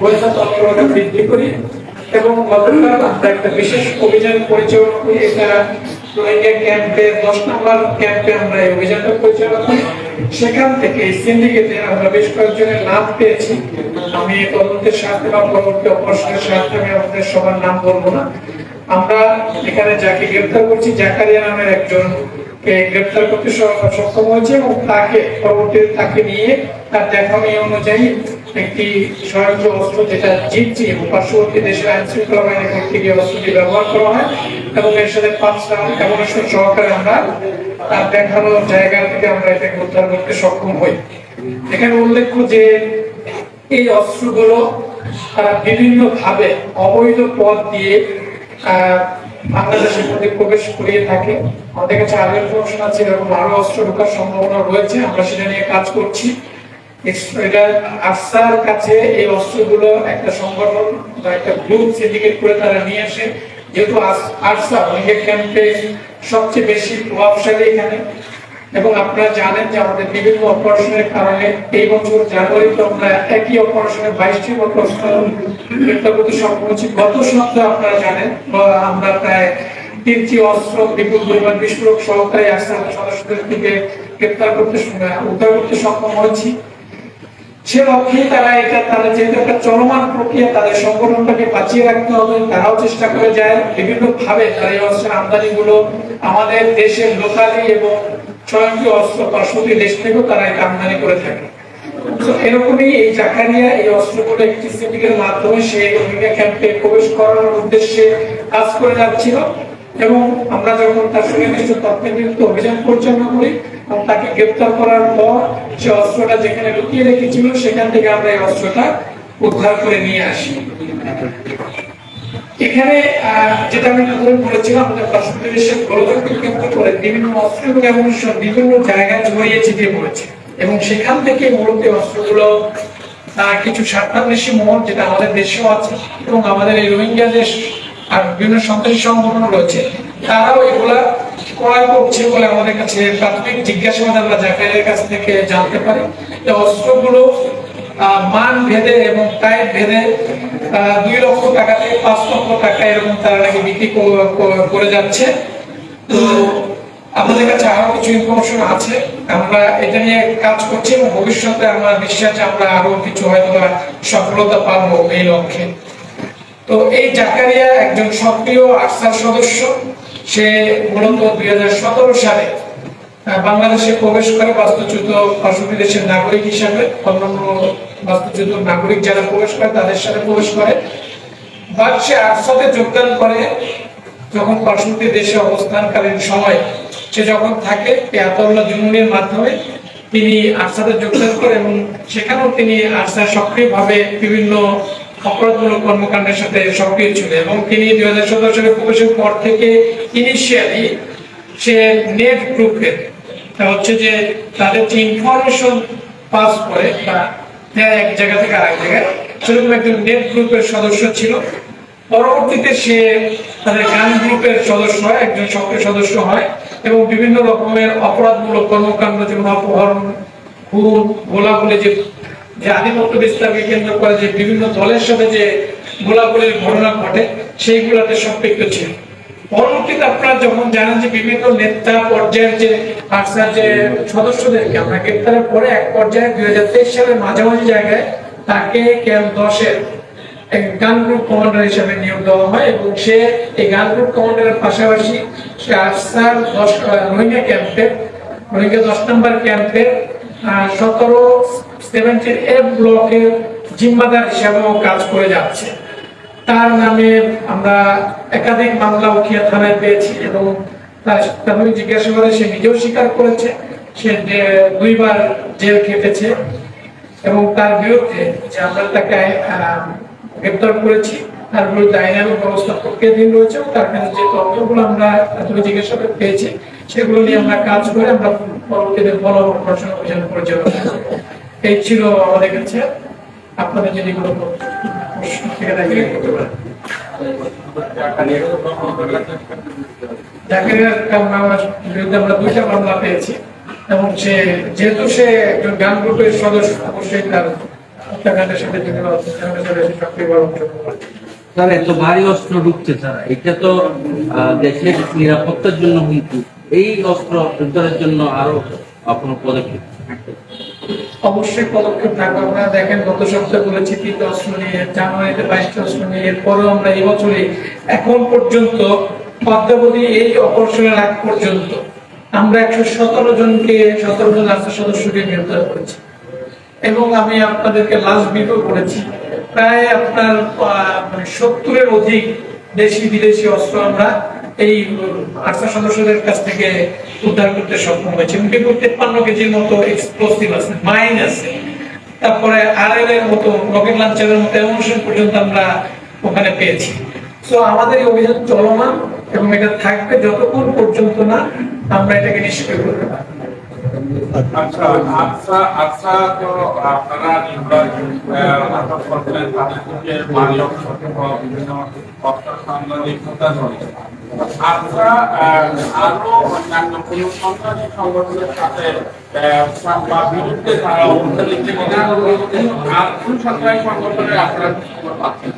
গোয়েন্দা তৎপরতা বৃদ্ধি করি এবং গতকাল আমরা একটা বিশেষ অভিযান পরিচালনা করি। এটা রোহিঙ্গা ক্যাম্পের 10 নম্বর ক্যাম্পে আমরা এই অভিযানটা পরিচালনা করি। সেখান থেকে সিন্ডিকেটে আমরা বেশ কয়েকজনের নাম পেয়েছি। আমি তদন্তের স্বার্থে বা পরবর্তী অপারেশনের স্বার্থে আমি আপনাদের সবার নাম বলবো না। আমরা এখানে যাকে গ্রেপ্তার করছি, জাকারিয়া নামের একজনকে গ্রেপ্তার করতে সক্ষম হয়েছে এবং তাকে নিয়ে তার দেখানো অনুযায়ী একটি স্বয়ংক্রিয় অস্ত্র যেটা জিতছি এবং পার্শ্ববর্তী দেশের আইন শৃঙ্খলা বাহিনী কর্তৃক অস্ত্রটি ব্যবহার করা হয় এবং এর সাথে 5 রাউন্ড অ্যামুনিশন সহকারে আমরা তার দেখানো জায়গা থেকে আমরা এটাকে উদ্ধার করতে সক্ষম হই। এখানে উল্লেখ্য যে এই অস্ত্রগুলো বিভিন্ন ভাবে অবৈধ পথ দিয়ে বাংলাদেশের মধ্যে প্রবেশ করিয়ে থাকে। আমাদের কাছে আরো ইনফরমেশন আছে এরকম আরো অস্ত্র ঢোকার সম্ভাবনা রয়েছে, আমরা সেটা নিয়ে কাজ করছি। আফসার কাছে এই অস্ত্রগুলো একটা সংগঠন বা একটা গ্রুপ সিন্ডিকেট করে তারা নিয়ে আসে, যেহেতু আরসা রোহিঙ্গা ক্যাম্পে সবচেয়ে বেশি প্রভাবশালী এখানে। এবং আপনারা জানেন যে আমাদের বিভিন্ন অপারেশনের কারণে এই বছর জানুয়ারিতে আমরা একই অপারেশনে 22টির মতো অস্ত্র গ্রেপ্তার করতে সক্ষম হয়েছি। গত সপ্তাহে আপনারা জানেন আমরা প্রায় 3টি অস্ত্র বিপুল পরিমাণ বিস্ফোরক সহকারে আরসার সদস্যদের থেকে উদ্ধার করতে সক্ষম হয়েছি। সে লক্ষ্যে তাদের যেহেতু একটা চলমান প্রক্রিয়া, তাদের সংগঠনটাকে বাঁচিয়ে রাখতে হবে, তারাও চেষ্টা করে যায় বিভিন্ন ভাবে তারা এই অস্ত্রের আমদানি গুলো আমাদের দেশের লোকালি এবং স্বয়ংক্রিয় অস্ত্র পার্শ্ববর্তী দেশ থেকেও তারা এটা আমদানি করে থাকে। এরকমই এই জাকারিয়া এই অস্ত্রগুলো একটি সিন্ডিকেটের মাধ্যমে সে রোহিঙ্গা ক্যাম্পে প্রবেশ করার উদ্দেশ্যে কাজ করে যাচ্ছিল এবং আমরা যখন তার সুনির্দিষ্ট তথ্যের বিরুদ্ধে অভিযান পরিচালনা করি এবং তাকে গ্রেপ্তার করার পর সে অস্ত্রটা যেখানে লুকিয়ে রেখেছিল সেখান থেকে আমরা এই অস্ত্রটা উদ্ধার করে নিয়ে আসি। এখানে যেটা আমি বলেছিলাম আমাদের পার্শ্ববর্তী দেশের গোলযোগকে কেন্দ্র করে বিভিন্ন অস্ত্র এবং অ্যামুনিশন বিভিন্ন জায়গায় ছড়িয়ে ছিটিয়ে পড়েছে এবং সেখান থেকে মূলত অস্ত্রগুলো কিছু স্বার্থান্বেষী মহল যেটা আমাদের দেশেও আছে এবং আমাদের এই রোহিঙ্গা দেশ আর বিভিন্ন সন্ত্রাসী সংগঠন রয়েছে তারাও এগুলা ক্রয় করছে বলে আমাদের কাছে প্রাথমিক জিজ্ঞাসাবাদ আমরা জাকারিয়ার কাছ থেকে জানতে পারি। অস্ত্রগুলো মান ভেদে এবং টাইপ ভেদে 2 লক্ষ টাকা থেকে 5 লক্ষ টাকা এরকম তারা নাকি বিক্রি করে যাচ্ছে। তো আমাদের কাছে আরো কিছু ইনফরমেশন আছে, আমরা এটা নিয়ে কাজ করছি এবং ভবিষ্যতে আমরা বিশ্বাস আমরা আরো কিছু হয়তো সফলতা পাবো এই লক্ষ্যে। তো এই জাকারিয়া একজন সক্রিয় আরসার সদস্য। সে মূলত 2017 সালে বাংলাদেশে প্রবেশ করে বাস্তুচ্যুত পার্শ্ববর্তী দেশের নাগরিক হিসাবে। অন্যান্য বাস্তুচ্যুত নাগরিক যারা প্রবেশ করে তাদের সাথে প্রবেশ করে, বাট সে আরসাতে যোগদান করে যখন পার্শ্ববর্তী দেশে অবস্থানকালীন সময় সে যখন থাকে আতাউল্লাহ জুনুনের মাধ্যমে তিনি আরসাতে যোগদান করে এবং সেখানেও তিনি আরসার সক্রিয়ভাবে বিভিন্ন অপরাধমূলক কর্মকাণ্ডের সাথে সক্রিয় ছিল এবং তিনি 2017 সালে প্রবেশের পর থেকে ইনিশিয়ালি সে নেট গ্রুপের হচ্ছে যে তাদের যে ইনফরমেশন পাস করে বা এক জায়গা থেকে আরেক জায়গায় সেরকম একজন নেট গ্রুপের সদস্য ছিল। পরবর্তীতে সে তাদের গান গ্রুপের সদস্য হয়, একজন সক্রিয় সদস্য হয় এবং বিভিন্ন রকমের অপরাধমূলক কর্মকাণ্ড যেমন অপহরণ, খুন, গোলাগুলি যে আধিপত্য বিস্তারকে কেন্দ্র করে যে বিভিন্ন দলের সাথে যে গোলাগুলির ঘটনা ঘটে সেইগুলোতে সম্পৃক্ত ছিল। পরবর্তীতে আপনারা যখন জানেন যে বিভিন্ন নেতা পর্যায়ের যে আরসার যে সদস্যদেরকে আমরা গ্রেপ্তারের পরে এক পর্যায়ে 2023 সালের মাঝামাঝি জায়গায় তাকে ক্যাম্প 10-এর এক গান গ্রুপ কমান্ডার হিসেবে নিয়োগ দেওয়া হয় এবং সে এই গান গ্রুপ কমান্ডারের পাশাপাশি সে আরসার রোহিঙ্গা 10 নম্বর ক্যাম্পের 17-70 ব্লকের জিম্মাদার হিসেবেও কাজ করে যাচ্ছে। তার নামে আমরা একাধিক মামলা উখিয়া থানায় পেয়েছি এবং তার প্রাথমিক জিজ্ঞাসাবাদে সে নিজেও স্বীকার করেছে সে 2বার জেল খেটেছে এবং তার বিরুদ্ধে যে আমরা তাকে গ্রেপ্তার করেছি তার বিরুদ্ধে আইনানুগ ব্যবস্থা প্রক্রিয়াধীন রয়েছে এবং তার কাছে যে তথ্যগুলো আমরা প্রাথমিক জিজ্ঞাসাবাদে পেয়েছি সেগুলো নিয়ে আমরা কাজ করে আমরা পরবর্তীতে বড় পড়াশোনা অভিযান পরিচালনা করব। এই ছিল আমাদের কাছে। আপনাদের যদি কোনো প্রশ্ন থেকে থাকে করতে পারেন। জাকারিয়ার বিরুদ্ধে আমরা 2টা মামলা পেয়েছি এবং সে যেহেতু সে একজন গান গ্রুপের সদস্য অবশ্যই তার হত্যাকাণ্ডের সাথে বিভিন্ন হত্যাকাণ্ডের সাথে সক্রিয়ভাবে অংশগ্রহণ করেছে। স্যার এত ভারী অস্ত্র ঢুকছে স্যার, এটা তো দেশের নিরাপত্তার জন্য হুমকি। এই অস্ত্র উদ্ধারের জন্য আরো কোনো পদক্ষেপ? অবশ্যই পদক্ষেপ থাকবে। আপনারা দেখেন গত সপ্তাহে বলেছি 3টা অস্ত্র নিয়ে, জানুয়ারিতে 22টা অস্ত্র নিয়ে, এরপরেও আমরা এই বছরে এখন পর্যন্ত অদ্যাবধি এই অপারেশনের আগ পর্যন্ত আমরা 117 জন আনসার সদস্যকে গ্রেপ্তার করেছি। এবং আমি আপনাদেরকে লাস্ট ভিডিও করেছি, প্রায় আপনার 70-এর অধিক দেশি বিদেশি অস্ত্র আমরা এই আনসার সদস্যদের কাছ থেকে উদ্ধার করতে সক্ষম হয়েছে। 53 কেজির মতো এক্সপ্লোসিভ আছে, মাইন আছে, তারপরে আরএল এর মতো রকেট লঞ্চারের মতো অ্যামুনিশন পর্যন্ত আমরা ওখানে পেয়েছি। সো আমাদের এই অভিযান চলমান এবং এটা থাকবে যতক্ষণ পর্যন্ত না আমরা এটাকে নিষ্ক্রিয় করতে পারি। আচ্ছা তো আপনারা আটক করলেন তাদের থেকে বাড়ি বিভিন্ন অস্ত্র সন্ধানী রয়েছে। আচ্ছা আরো অন্যান্য কোনো সন্ত্রাসী সংগঠনের সাথে বা বিরুদ্ধে তারা অবস্থান নিচ্ছে কিনা, আর কোন সন্ত্রাসী সংগঠনের আপনারা খবর পাচ্ছেন?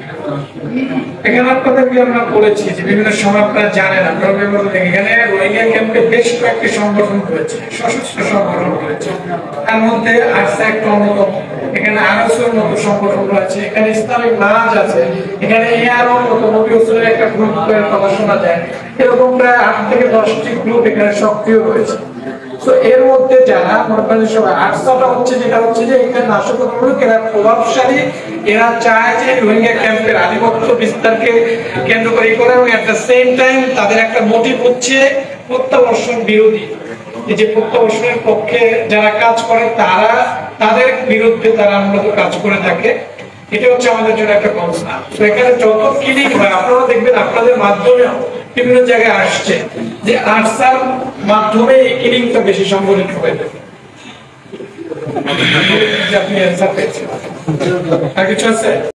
এখানে আপনাদেরকে আমরা বলেছি যে বিভিন্ন সময় আপনারা জানেন, আপনারা এখানে রোহিঙ্গা ক্যাম্পে বেশ কয়েকটি সংগঠন রয়েছে, সশস্ত্র সংগঠন রয়েছে। তার মধ্যে আরসা একটা অন্যতম, এখানে আরএসএর মতো সংগঠন রয়েছে, এখানে ইসলামিক নাজ আছে, এখানে এআরও মতো নবী হোসেনের একটা গ্রুপের কথা শোনা যায়। এরকম প্রায় 8 থেকে 10টি গ্রুপ এখানে সক্রিয় রয়েছে। তো এর মধ্যে যারা মনে করেন সবাই আরসাটা হচ্ছে যেটা হচ্ছে যে এখানে নাশকতামূলক, এরা প্রভাবশালী, এরা চায় যে রোহিঙ্গা ক্যাম্পের আধিপত্য বিস্তারকে কেন্দ্র করে এবং এট দ্য সেম টাইম তাদের একটা মোটিভ হচ্ছে প্রত্যাবর্ষণ বিরোধী। এই যে প্রত্যাবর্ষণের পক্ষে যারা কাজ করে তাদের বিরুদ্ধে তারা মূলত কাজ করে থাকে। এটা হচ্ছে আমাদের জন্য একটা কনসার্ন। তো এখানে যত কিলিং হয় আপনারা দেখবেন, আপনাদের মাধ্যমেও বিভিন্ন জায়গায় আসছে যে আরসার মাধ্যমে এই কিলিংটা বেশি সংগঠিত হয়ে থাকে। আপনি অ্যান্সার পেয়েছেন, আর কিছু আছে?